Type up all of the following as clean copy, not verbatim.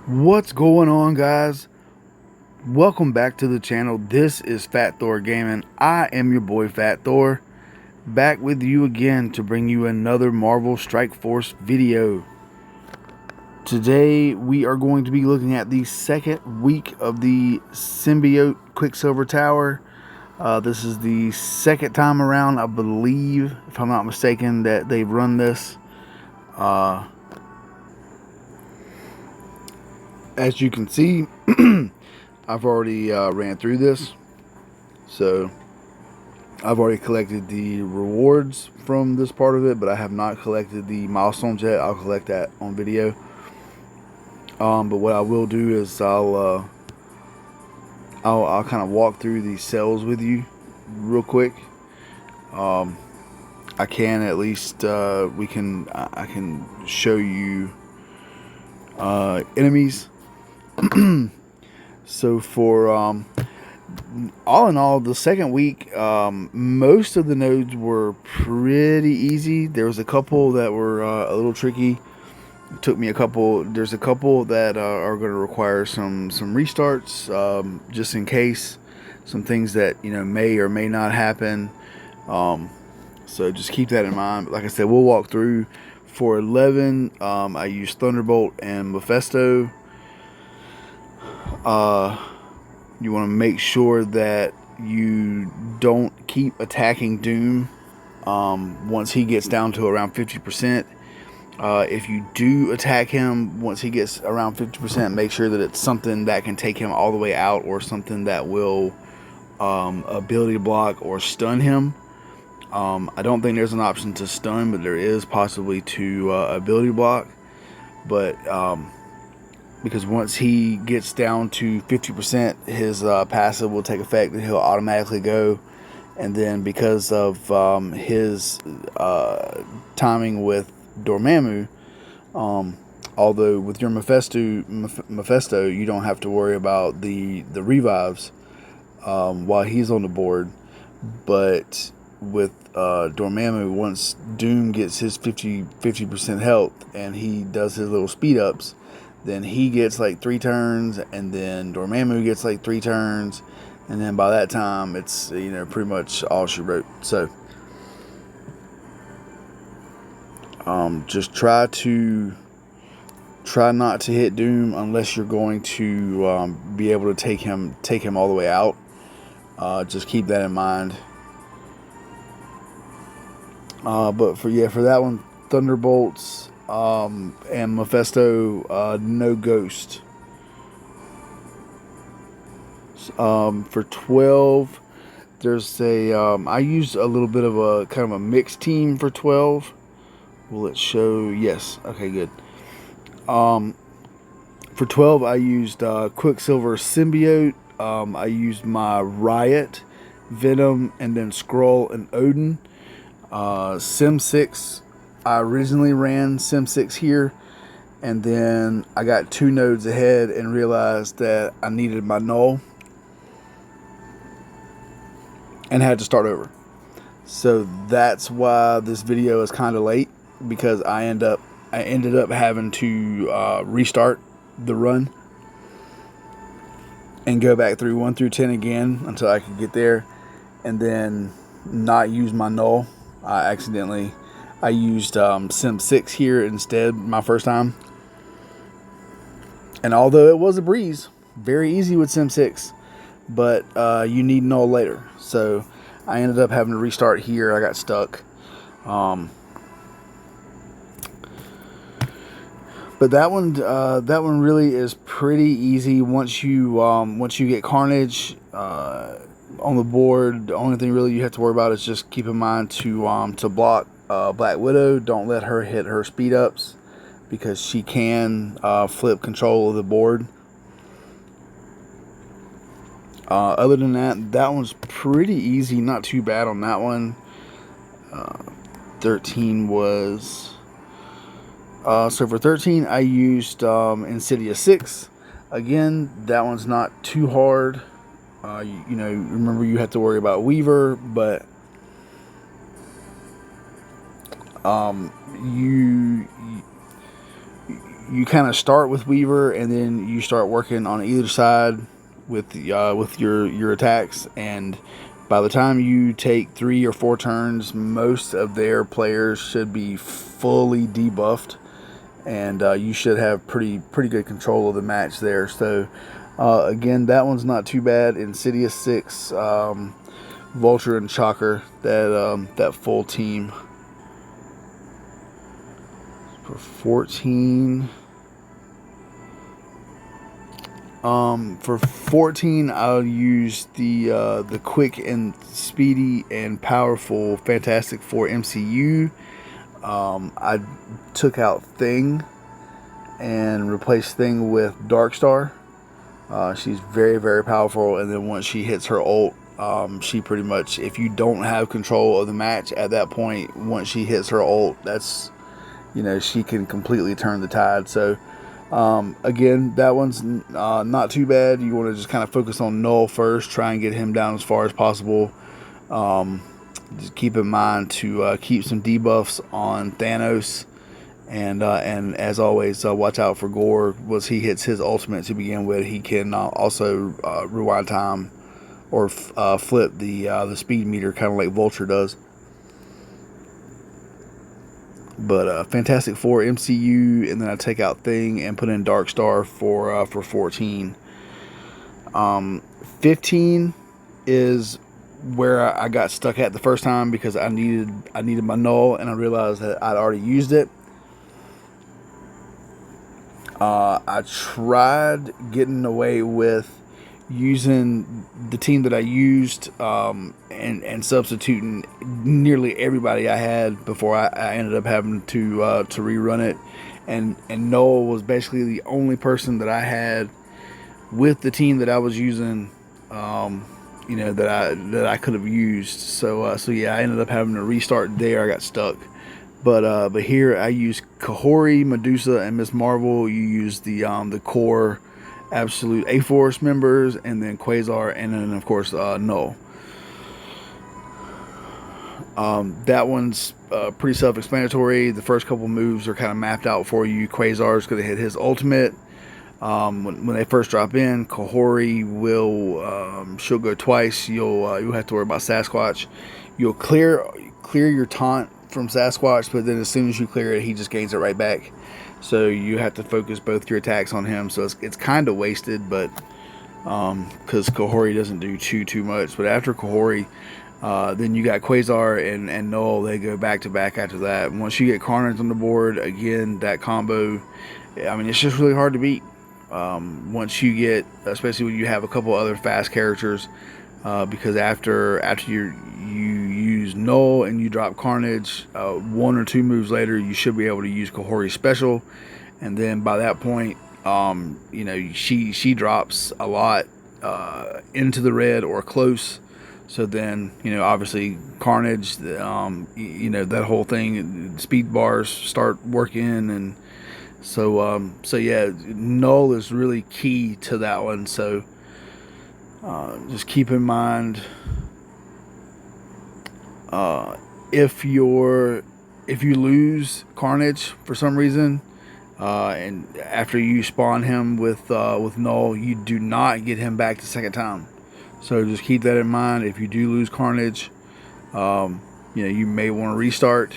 What's going on, guys? Welcome back to the channel. This is Fat Thor Gaming. I am your boy Fat Thor, back with you again to bring you another Marvel Strike Force video. Today we are going to be looking at the second week of the Symbiote Quicksilver Tower. This is the second time around, I believe, if I'm not mistaken, that they've run this. As you can see, I've already ran through this, so I've already collected the rewards from this part of it, but I have not collected the milestones yet. I'll collect that on video. But what I will do is I'll kind of walk through these cells with you real quick. I can at least I can show you enemies. So for all in all, the second week, most of the nodes were pretty easy. There was a couple that were a little tricky. It took me a couple. There's a couple that are going to require some restarts, just in case. Some things that may or may not happen. So just keep that in mind. But like I said, we'll walk through. For 11, I used Thunderbolt and Mephisto. You want to make sure that you don't keep attacking Doom once he gets down to around 50%. If you do attack him once he gets around 50%, make sure that it's something that can take him all the way out, or something that will ability block or stun him. I don't think there's an option to stun, but there is possibly to ability block. But because once he gets down to 50%, his passive will take effect and he'll automatically go. And then because of his timing with Dormammu, although with your Mephisto, you don't have to worry about the revives while he's on the board. But with Dormammu, once Doom gets his 50% health and he does his little speed ups, then he gets like 3 turns, and then Dormammu gets like 3 turns, and then by that time it's pretty much all she wrote. So just try not to hit Doom unless you're going to be able to take him all the way out. Just keep that in mind. But for that one, Thunderbolts and Mephisto, no ghost. For 12, there's a I used a little bit of a kind of a mixed team for 12. Will it show? Yes. Okay, good. For 12, I used Quicksilver Symbiote. I used my Riot, Venom, and then Skrull and Odin. Sim 6, I originally ran Sim 6 here, and then I got 2 nodes ahead and realized that I needed my null and had to start over. So that's why this video is kind of late, because I ended up having to restart the run and go back through 1 through 10 again until I could get there, and then not use my null. I used Sim 6 here instead my first time. And although it was a breeze, very easy with Sim 6, but you need null later. So I ended up having to restart here. I got stuck. But that one really is pretty easy once you get Carnage on the board. The only thing really you have to worry about is just keep in mind to block Black Widow. Don't let her hit her speed ups, because she can flip control of the board. Other than that one's pretty easy. Not too bad on that one. 13 was so for 13 I used Insidious 6. Again, that one's not too hard. Remember, you have to worry about Weaver, but you kind of start with Weaver, and then you start working on either side with your attacks. And by the time you take 3 or 4 turns, most of their players should be fully debuffed, and you should have pretty good control of the match there. So again, that one's not too bad. Insidious 6, Vulture and Shocker, that full team. For 14, I'll use the quick and speedy and powerful Fantastic Four MCU. I took out Thing and replaced Thing with Darkstar. She's very powerful, and then once she hits her ult, she pretty much, if you don't have control of the match at that point, once she hits her ult, that's, she can completely turn the tide. So again, that one's not too bad. You want to just kind of focus on Null first, try and get him down as far as possible. Just keep in mind to keep some debuffs on Thanos, and as always, watch out for Gore. Once he hits his ultimate to begin with, he can also rewind time or flip the speed meter, kind of like Vulture does. But Fantastic Four MCU, and then I take out Thing and put in Darkstar for 14. 15 is where I got stuck at the first time, because I needed my Null, and I realized that I'd already used it. I tried getting away with using the team that I used and substituting nearly everybody I had before I ended up having to rerun it, and Noel was basically the only person that I had with the team that I was using, that I could have used. So yeah, I ended up having to restart there. I got stuck. But here I use Kahori, Medusa, and Miss Marvel. You use the core Absolute A-Force members, and then Quasar, and then of course Null. That one's pretty self-explanatory. The first couple moves are kind of mapped out for you. Quasar is going to hit his ultimate. When they first drop in, Kahori will she'll go twice. You'll have to worry about Sasquatch. You'll clear your taunt from Sasquatch, but then as soon as you clear it, he just gains it right back. So you have to focus both your attacks on him. So it's kind of wasted, but because Kahori doesn't do too much. But after Kahori, then you got Quasar and Null. They go back to back after that. And once you get Carnage on the board, again, that combo, I mean, it's just really hard to beat. Once you get, especially when you have a couple other fast characters, because after you use Null and you drop Carnage, 1 or 2 moves later, you should be able to use Kahori's special, and then by that point, she drops a lot into the red or close. So then, obviously Carnage, that whole thing, speed bars start working, and so yeah, Null is really key to that one. So just keep in mind, if you lose Carnage for some reason, and after you spawn him with Null, you do not get him back the second time. So just keep that in mind. If you do lose Carnage, you may want to restart.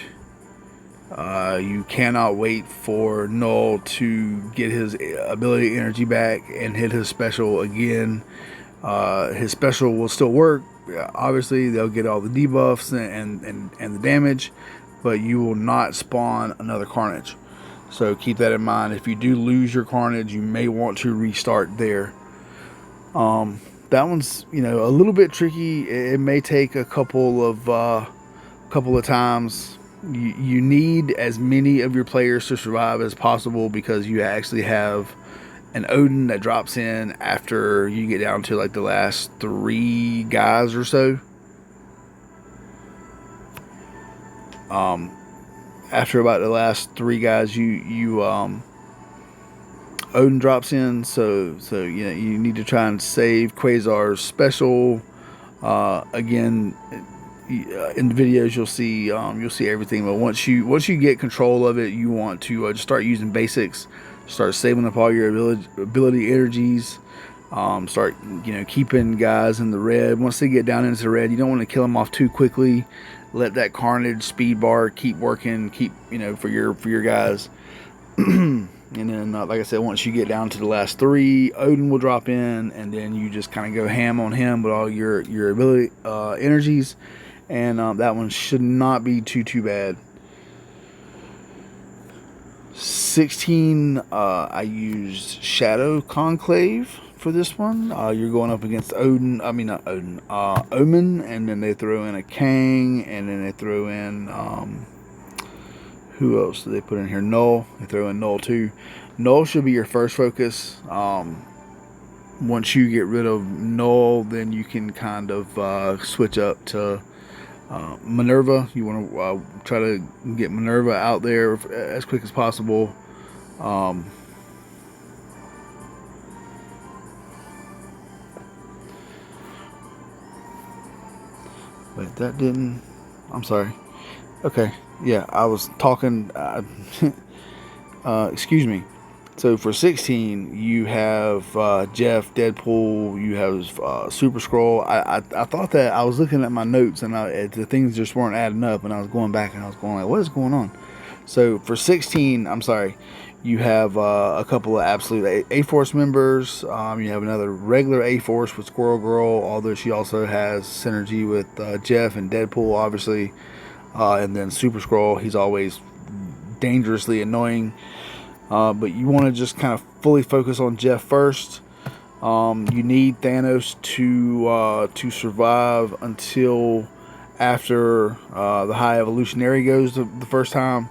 You cannot wait for Null to get his ability energy back and hit his special again. His special will still work. Obviously, they'll get all the debuffs and the damage, but you will not spawn another Carnage. So keep that in mind. If you do lose your Carnage, you may want to restart there. That one's a little bit tricky. It may take a couple of times. You need as many of your players to survive as possible, because you actually have an Odin that drops in after you get down to like the last 3 guys or so. After about the last 3 guys, you Odin drops in, so you need to try and save Quasar's special. Again, in the videos you'll see everything, but once you get control of it, you want to just start using basics Start saving up all your ability energies. Start, keeping guys in the red. Once they get down into the red, you don't want to kill them off too quickly. Let that carnage speed bar keep working. Keep, for your guys. And then, like I said, once you get down to the last 3, Odin will drop in, and then you just kind of go ham on him with all your ability energies, and that one should not be too bad. 16, I used Shadow Conclave for this one. You're going up against Odin. I mean, not Odin. Omen, and then they throw in a Kang, and then they throw in who else do they put in here? Null. They throw in Null too. Null should be your first focus. Once you get rid of Null, then you can kind of switch up to Minerva. You want to try to get Minerva out there as quick as possible. Wait, that didn't. I'm sorry. Okay, yeah, I was talking. Excuse me. So for 16, you have Jeff, Deadpool, you have Super Scroll. I thought that I was looking at my notes and the things just weren't adding up, and I was going back and I was going like, what is going on? So for 16, I'm sorry, you have a couple of absolute A-Force members. You have another regular A-Force with Squirrel Girl, although she also has synergy with Jeff and Deadpool, obviously. And then Super Scroll, he's always dangerously annoying. But you want to just kind of fully focus on Jeff first. You need Thanos to survive until after the High Evolutionary goes the first time,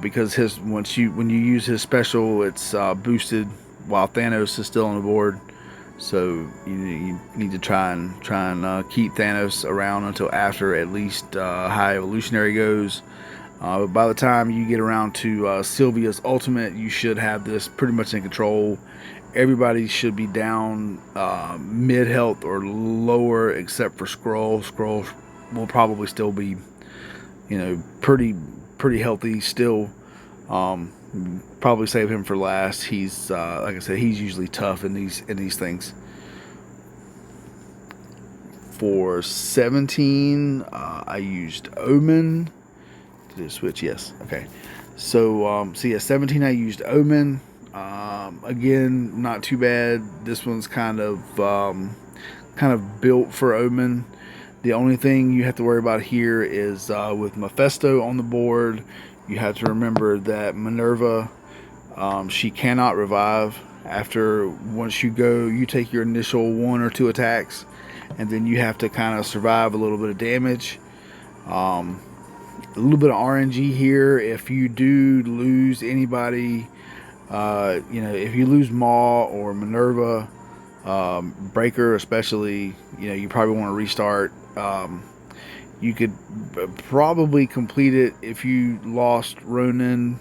because when you use his special, it's boosted while Thanos is still on the board. So you need to try and keep Thanos around until after at least High Evolutionary goes. But by the time you get around to Sylvia's Ultimate, you should have this pretty much in control. Everybody should be down mid health or lower, except for Skrull. Skrull will probably still be, pretty healthy still. Probably save him for last. He's like I said, he's usually tough in these things. For 17, I used Omen. Did it switch? Yes. Okay. So yeah, 17 I used Omen. Again, not too bad. This one's kind of built for Omen. The only thing you have to worry about here is with Mephisto on the board, you have to remember that Minerva, she cannot revive after once you take your initial 1 or 2 attacks, and then you have to kind of survive a little bit of damage. A little bit of RNG here. If you do lose anybody, if you lose Maw or Minerva, Breaker especially, you probably want to restart. You could probably complete it if you lost Ronan.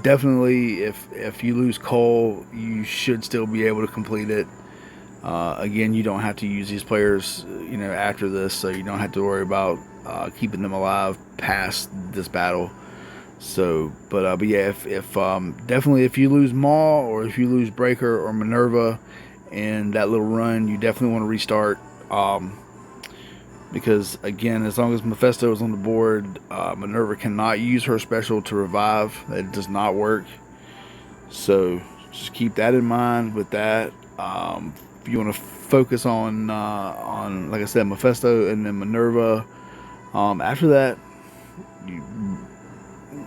Definitely, if you lose Cole, you should still be able to complete it. Again, you don't have to use these players, after this, so you don't have to worry about keeping them alive past this battle. So, but yeah, if definitely if you lose Maw or if you lose Breaker or Minerva in that little run, you definitely want to restart. Because again, as long as Mephisto is on the board, Minerva cannot use her special to revive. It does not work. So just keep that in mind with that. If you want to focus on like I said, Mephisto and then Minerva. After that,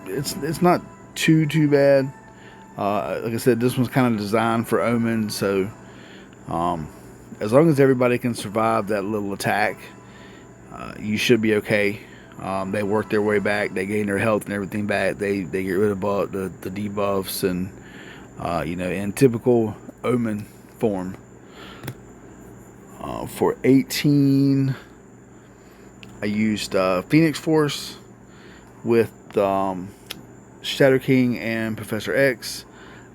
it's not too bad. Like I said, this one's kind of designed for Omen, so as long as everybody can survive that little attack, you should be okay. They work their way back. They gain their health and everything back. They get rid of the debuffs and in typical Omen form. For 18, I used Phoenix Force with Shadow King and Professor X.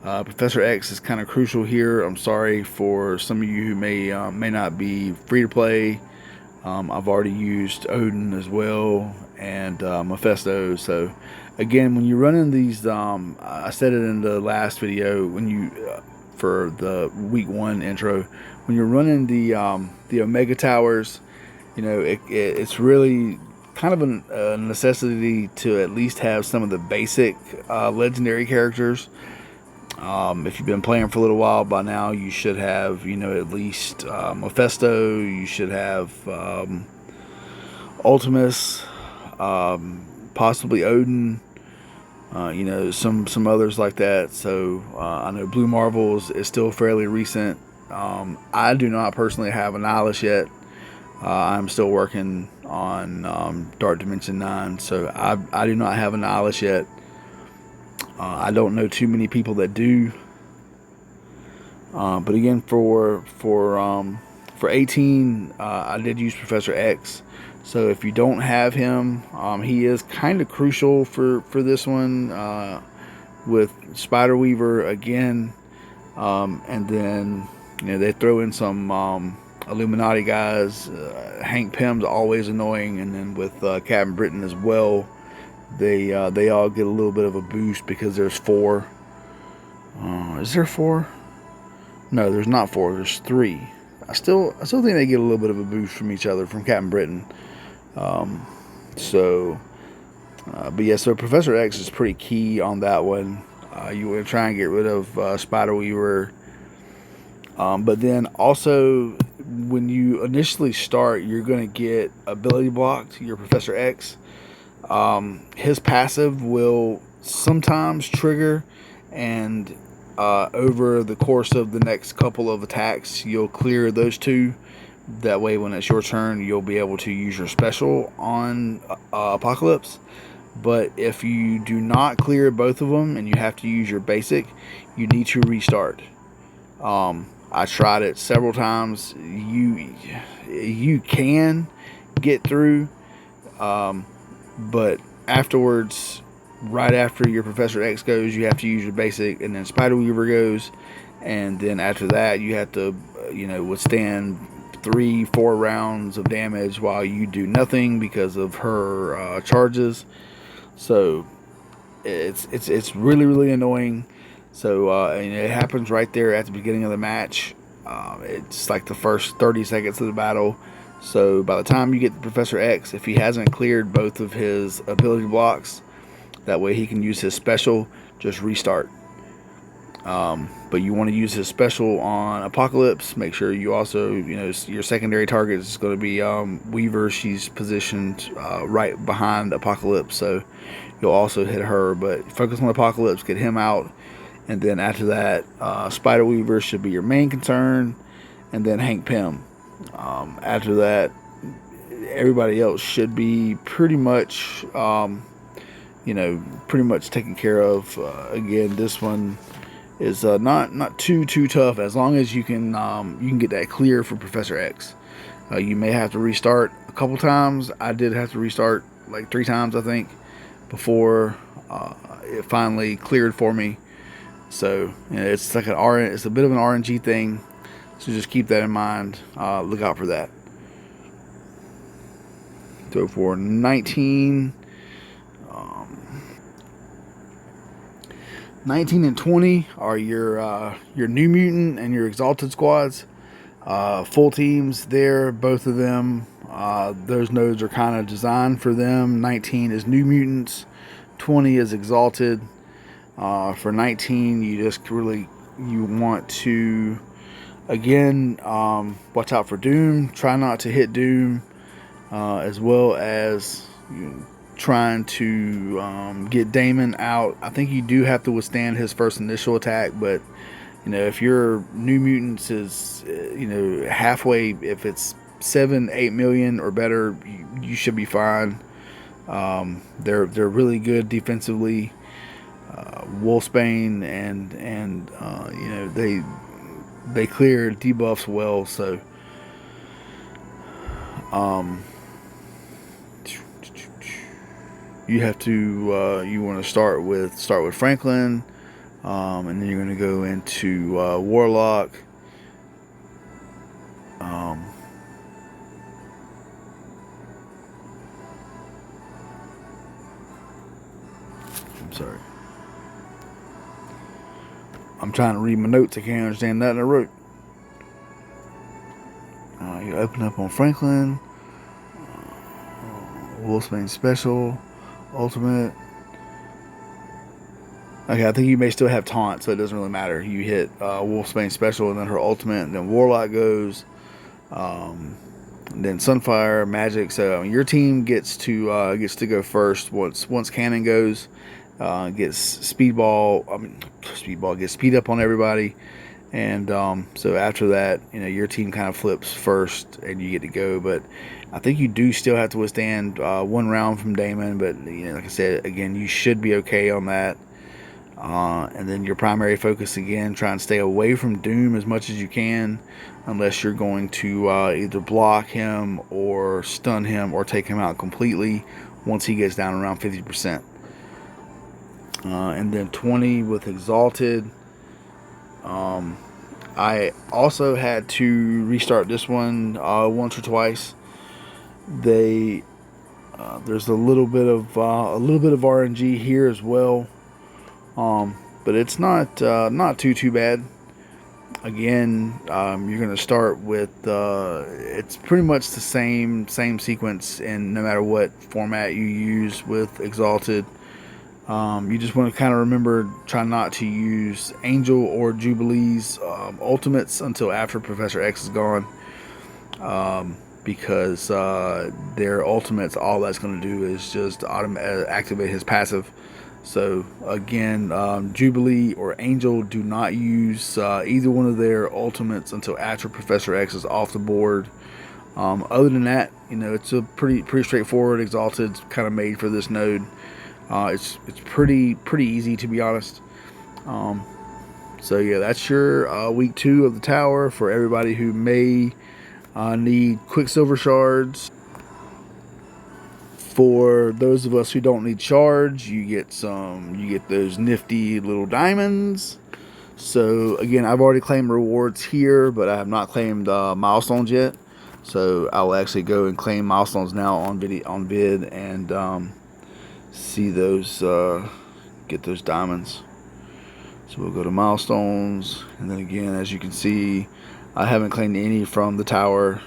Professor X is kind of crucial here. I'm sorry for some of you who may not be free to play. I've already used Odin as well, and Mephisto. So again, when you're running these, I said it in the last video when you for the week 1 intro, when you're running the Omega Towers, it's really kind of a necessity to at least have some of the basic legendary characters. If you've been playing for a little while by now, you should have, at least Mephisto. You should have Ultimus, possibly Odin. Some others like that. So I know Blue Marvel is still fairly recent. I do not personally have Annihilus yet. I'm still working on Dark Dimension 9, so I do not have Annihilus yet. I don't know too many people that do. But again, for 18, I did use Professor X. So if you don't have him, he is kind of crucial for this one with Spider Weaver again, and then they throw in some Illuminati guys. Hank Pym's always annoying, and then with Captain Britain as well, they all get a little bit of a boost because there's 4. Is there 4? No, there's not 4. There's 3. I still think they get a little bit of a boost from each other, from Captain Britain. But yeah, so Professor X is pretty key on that one. You want to try and get rid of Spider Weaver. But then also, when you initially start, you're going to get ability blocked, your Professor X. His passive will sometimes trigger, and over the course of the next couple of attacks, you'll clear those 2. That way, when it's your turn, you'll be able to use your special on Apocalypse. But if you do not clear both of them and you have to use your basic, you need to restart. I tried it several times. You can get through, but afterwards, right after your Professor X goes, you have to use your basic, and then Spider Weaver goes, and then after that, you have to, withstand 3-4 rounds of damage while you do nothing because of her charges. So it's really, really annoying. So and it happens right there at the beginning of the match. It's like the first 30 seconds of the battle. So by the time you get to Professor X, if he hasn't cleared both of his ability blocks, that way he can use his special, just restart. But you want to use his special on Apocalypse. Make sure you also, your secondary target is going to be Weaver. She's positioned right behind Apocalypse, so you'll also hit her. But focus on Apocalypse, get him out, and then after that, Spider Weaver should be your main concern, and then Hank Pym. After that, everybody else should be pretty much, pretty much taken care of. Again, this one is not too tough, as long as you can get that clear for Professor X. You may have to restart a couple times. I did have to restart like 3 times, I think, before it finally cleared for me. So it's like it's a bit of an RNG thing. So just keep that in mind. Look out for that. So for 19. 19 and 20 are your New Mutant and your Exalted squads. Full teams there, both of them. Those nodes are kind of designed for them. 19 is New Mutants, 20 is Exalted. For 19, you want to, again, watch out for Doom. Try not to hit Doom, as well as trying to get Damon out. I think you do have to withstand his first initial attack, but if your New Mutants is halfway, if it's 7-8 million or better, you should be fine. They're really good defensively. Wolfsbane and they clear debuffs well, so you have to you want to start with Franklin, and then you're going to go into Warlock. Sorry. I'm trying to read my notes. I can't understand that I wrote. You open up on Franklin. Wolfsbane Special. Ultimate. Okay, I think you may still have taunt, so it doesn't really matter. You hit Wolfsbane Special and then her ultimate, and then Warlock goes. Then Sunfire, Magic. So your team gets to go first once Cannon goes. Gets Speedball gets speed up on everybody, and so after that, your team kind of flips first, and you get to go. But I think you do still have to withstand one round from Damon. But like I said, again, you should be okay on that. And then your primary focus again, try and stay away from Doom as much as you can, unless you're going to either block him or stun him or take him out completely once he gets down around 50%. And then 20 with Exalted. I also had to restart this one once or twice. There's a little bit of RNG here as well. But it's not too bad. Again, you're going to start with it's pretty much the same sequence, and no matter what format you use with Exalted, you just want to kind of remember, try not to use Angel or Jubilee's ultimates until after Professor X is gone, because their ultimates, all that's going to do is just activate his passive. So again, Jubilee or Angel, do not use either one of their ultimates until after Professor X is off the board. Other than that, it's a pretty straightforward. Exalted's kind of made for this node. It's pretty easy, to be honest. So yeah, that's your week 2 of the tower for everybody who may need Quicksilver shards. For those of us who don't need shards, you get those nifty little diamonds. So again, I've already claimed rewards here, but I have not claimed milestones yet. So I'll actually go and claim milestones now on vid and see those, get those diamonds. So we'll go to milestones, and then again, as you can see, I haven't claimed any from the tower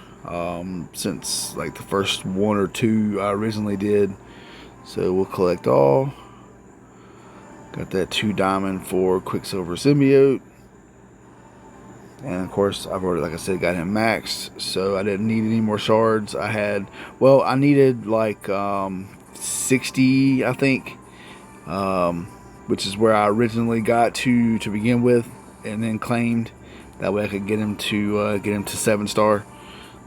since like the first 1 or 2 I originally did. So we'll collect all. Got that 2 diamond for Quicksilver Symbiote, and of course I've already, like I said, got him maxed, so I didn't need any more shards. I needed like 60, I think, which is where I originally got to begin with, and then claimed. That way I could get him to 7-star.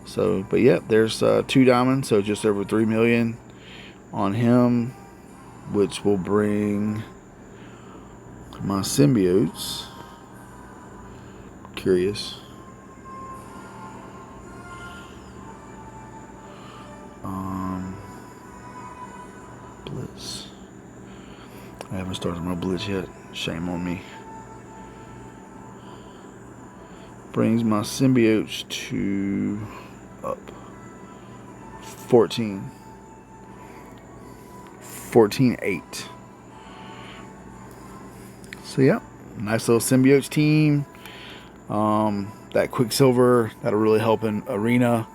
So, but yeah, there's 2 diamonds, so just over 3 million on him, which will bring my symbiotes. Curious. Blitz. I haven't started my blitz yet. Shame on me. Brings my symbiotes to up 14 8. So yeah, nice little symbiotes team. That Quicksilver, that'll really help in arena.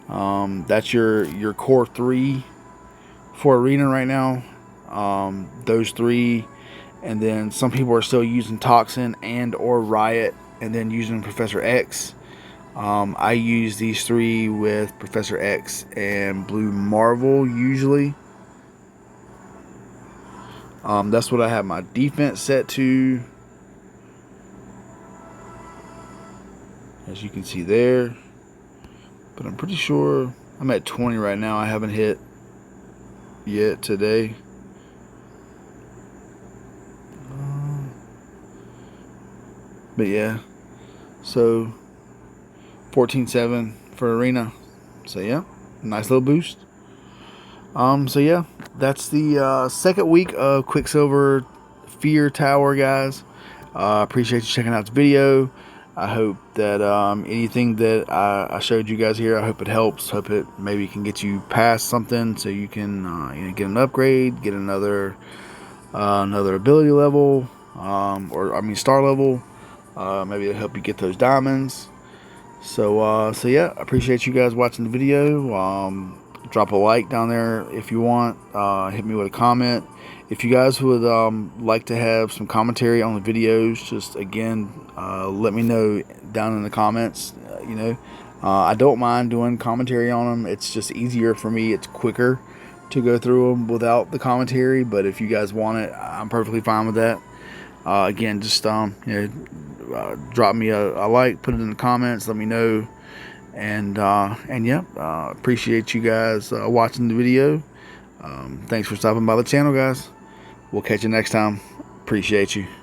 That's your core 3 for arena right now. Those 3, and then some people are still using Toxin and or Riot, and then using Professor X. I use these 3 with Professor X and Blue Marvel usually. That's what I have my defense set to, as you can see there. But I'm pretty sure I'm at 20 right now. I haven't hit yet today. But yeah, so 14.7 for arena. So yeah, nice little boost. So yeah, that's the second week of Quicksilver Fear Tower, guys. Appreciate you checking out the video. I hope that anything that I showed you guys here, I hope it helps. Hope it maybe can get you past something, so you can get an upgrade, get another another ability level, or I mean star level. Maybe it'll help you get those diamonds. So yeah, I appreciate you guys watching the video. Drop a like down there if you want. Hit me with a comment. If you guys would like to have some commentary on the videos, just again, let me know down in the comments. I don't mind doing commentary on them. It's just easier for me. It's quicker to go through them without the commentary. But if you guys want it, I'm perfectly fine with that. Again, just drop me a like, put it in the comments, let me know, and yeah, appreciate you guys watching the video. Thanks for stopping by the channel, guys. We'll catch you next time. Appreciate you.